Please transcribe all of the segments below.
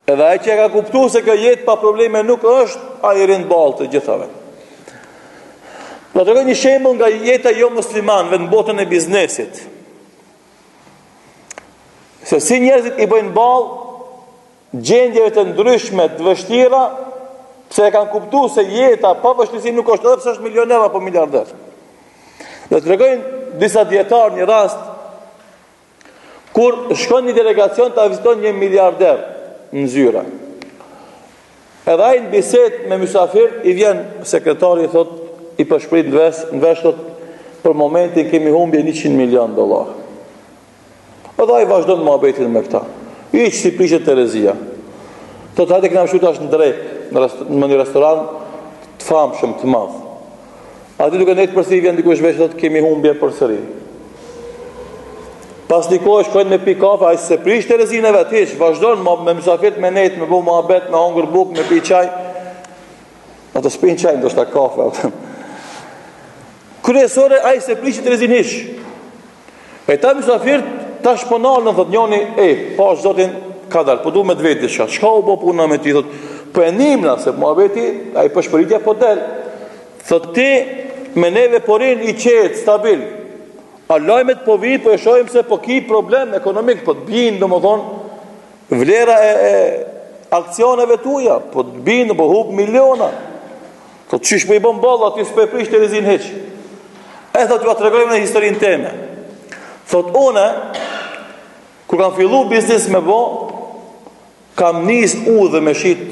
Edhe ai që e ka kuptuar se kjo jetë pa probleme nuk është, ai rind ballë të gjithave. Do të tregoj një shembull nga jeta jo muslimanëve në botën e biznesit. Se si njerëzit i bëjnë ballë gjendjeve të ndryshme, të vështira, pse e kanë kuptuar se jeta pa vështirësi nuk është, edhe pse është milioner apo miliarder. Do të tregojnë disa dietar një rast kur shkon një delegacion ta viziton një miliarder në zyra. Edhe ai në bisedë me mysafir i vjen sekretari i thot i përshprit në vesh thot për momentin kemi humbje $100 milion. Edhe ai vazhdon muhabetin me këta. Hiç si prishet Terezia. Thot hajde kena shku tash në drejt në një restoran të famshëm të madh. Aty duke nejtë përsëri vjen dikush vesh thot kemi humbje përsëri. Pas një kohë shkojnë me pi kafe, ai se prish Terezin e vet, hiç, vazhdon me mysafir me nejtë, me bë muhabet, me hongër bukë, me pi çaj. Ato s'pin çaj, ndoshta kafe. Kryesore ai se prish Terezin hiç. E ta mysafir tash po nalën thot njëri, po zotin ka dal, po duhet me të vetë diçka. Çka u bë puna me ti thot? Po e nimna se muhabeti ai po shpëritja po del. Thot ti me neve porin i qetë, stabil. A lajmet po vijnë, po e shohim se po ki problem ekonomik, po të bijnë, domethënë, vlera e aksioneve tuja, po të bijnë, po hub miliona. Thot çish po i bën ball aty s'po e prish Terezin hiç. E thot ju tregojmë në historinë time. Thot unë kur kam filluar biznes me bë, kam nis udhë me shit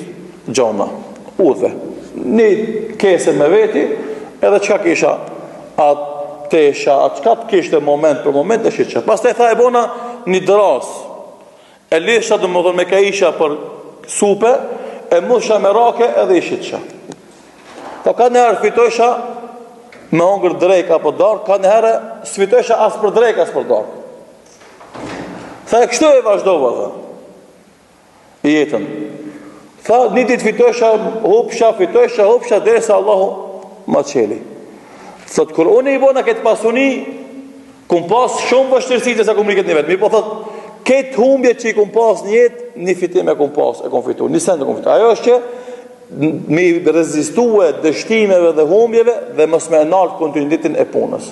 gjona. Udhë. Një kese me veti, edhe çka kisha atë tesha, atë çka të kishte moment për moment e shitësha. Pas të e tha e bona një dras, e lisha dhe më dhënë me ka isha për supe, e musha me rake edhe i shitësha. Po ka nëherë fitojsha me hongër drejk apo dark, ka nëherë sfitojsha as për drejk as për dark. Tha e kështu e vazhdova dhe i jetën. Tha një dit fitojsha, hupsha, derisa Allahu ma qeli. Thot, kur unë i bona këtë pasuni, kum pas shumë vështirësitë sa kum riket një vetë. Mi po thot, këtë humbje që i kum pas një jetë, një fitim e kum pas, e kum fitu, një send e kum fitu. Ajo është që mi rezistue dështimeve dhe humbjeve dhe mos me naltë kontinuitetin e punës.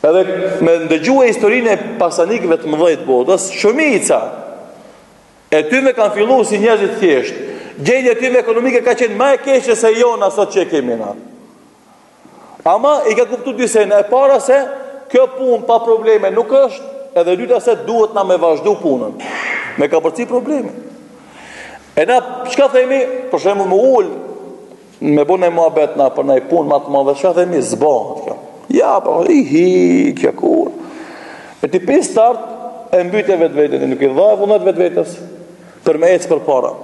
Edhe me ndëgjue historinë e pasanikëve të mëdhej të botës, shumica e tyve kanë fillu si njerëzit thjesht. Gjendja e tyve ekonomike ka qenë më e keqe se jona sot që kemi na. Ama i ka kuptu dy sene, e para se kjo punë pa probleme nuk është, edhe dyta se duhet na me vazhdu punën. Me ka përci probleme. E na, çka themi, për shembull më ull, me bënë e muhabet na për na i punë ma të madhe, çka themi, zbahet kjo. Ja, pa, kjo kur. E ti pi start, e mbyte vetë vetën, nuk i dha e vullnet vetë vetës, për me ecë për para.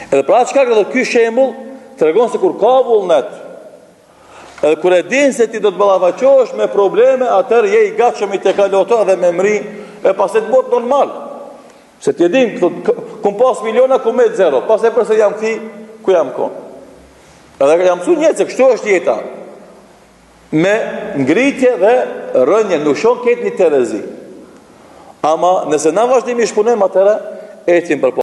Edhe pra çka këtë ky shembull, tregon se kur ka vullnet, edhe kur e din se ti do të ballafaqohesh me probleme, atëherë je i gatshëm i të kaloto dhe me mri, e pastaj të bëhet normal. Se ti e din, kum pas miliona, kum me zero, pastaj përse jam kthi, ku jam kon. Edhe jam mësuar njerëz se kështu është jeta. Me ngritje dhe rënje, nuk shon këtë një Terezi. Ama nëse na vazhdimisht punojmë atëherë, ecim për